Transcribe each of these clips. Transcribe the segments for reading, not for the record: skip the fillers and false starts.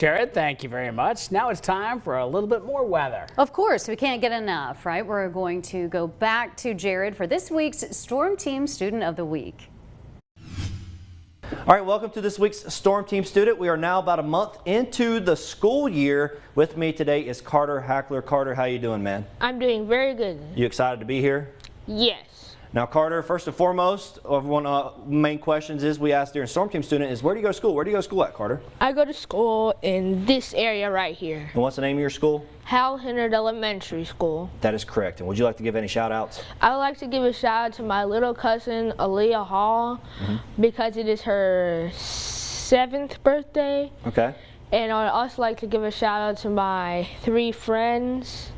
Jared, thank you very much. Now it's time for a little bit more weather. Of course, we can't get enough, right? We're going to go back to Jared for this week's Storm Team Student of the Week. All right, welcome to this week's Storm Team Student. We are now about a month into the school year. With me today is Carter Hackler. Carter, how you doing, man? I'm doing very good. You excited to be here? Yes. Now, Carter, first and foremost, one of the main questions is we asked during Storm Team Student is where do you go to school? Where do you go to school at, Carter? I go to school in this area right here. And what's the name of your school? Hal Hennard Elementary School. That is correct. And would you like to give any shout outs? I would like to give a shout out to my little cousin, Aaliyah Hall, because it is her 7th birthday. Okay. And I would also like to give a shout out to my 3 friends,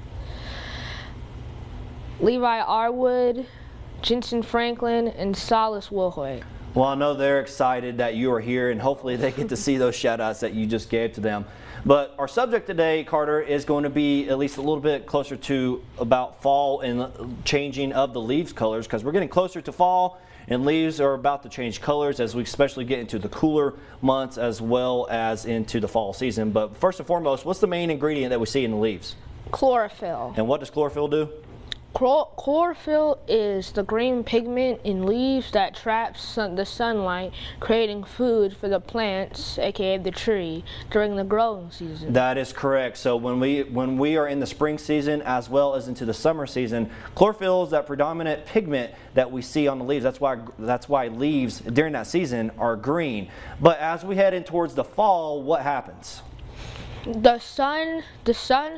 Levi Arwood, Jensen Franklin, and Silas Wilhoit. Well, I know they're excited that you are here, and hopefully they get to see those shout-outs that you just gave to them. But our subject today, Carter, is going to be at least a little bit closer to about fall and changing of the leaves colors, because we're getting closer to fall, and leaves are about to change colors as we especially get into the cooler months as well as into the fall season. But first and foremost, what's the main ingredient that we see in the leaves? Chlorophyll. And what does chlorophyll do? Chlorophyll is the green pigment in leaves that traps the sunlight, creating food for the plants, aka the tree, during the growing season. That is correct. So when we are in the spring season as well as into the summer season, chlorophyll is that predominant pigment that we see on the leaves. That's why leaves during that season are green. But as we head in towards the fall, what happens? The sun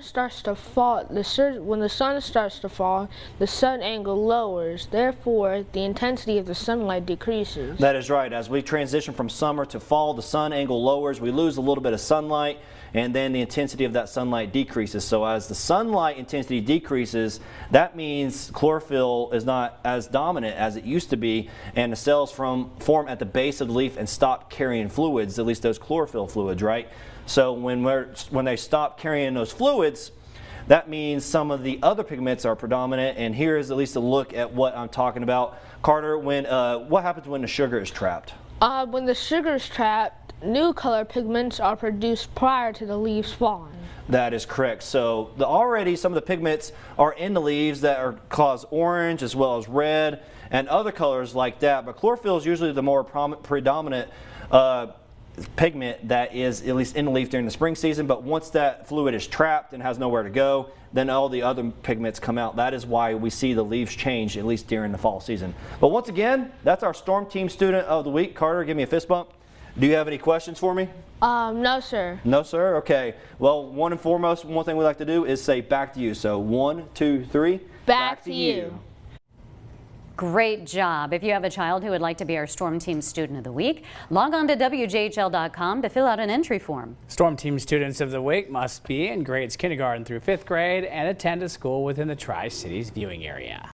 starts to fall. When the sun starts to fall, the sun angle lowers. Therefore, the intensity of the sunlight decreases. That is right. As we transition from summer to fall, the sun angle lowers. We lose a little bit of sunlight, and then the intensity of that sunlight decreases. So as the sunlight intensity decreases, that means chlorophyll is not as dominant as it used to be, and the cells form at the base of the leaf and stop carrying fluids, at least those chlorophyll fluids, right? So when they stop carrying those fluids, that means some of the other pigments are predominant, and here is at least a look at what I'm talking about. Carter, what happens when the sugar is trapped? When the sugar is trapped, new color pigments are produced prior to the leaves falling. That is correct. So already some of the pigments are in the leaves that cause orange as well as red and other colors like that, but chlorophyll is usually the more predominant pigment that is at least in the leaf during the spring season. But once that fluid is trapped and has nowhere to go, then all the other pigments come out. That is why we see the leaves change at least during the fall season. But once again, that's our Storm Team Student of the Week. Carter, give me a fist bump. Do you have any questions for me? No, sir. No, sir? Okay. Well, one and foremost, one thing we like to do is say back to you. So 1, 2, 3. Back to you. Great job. If you have a child who would like to be our Storm Team Student of the Week, log on to WJHL.com to fill out an entry form. Storm Team Students of the Week must be in grades kindergarten through 5th grade and attend a school within the Tri-Cities viewing area.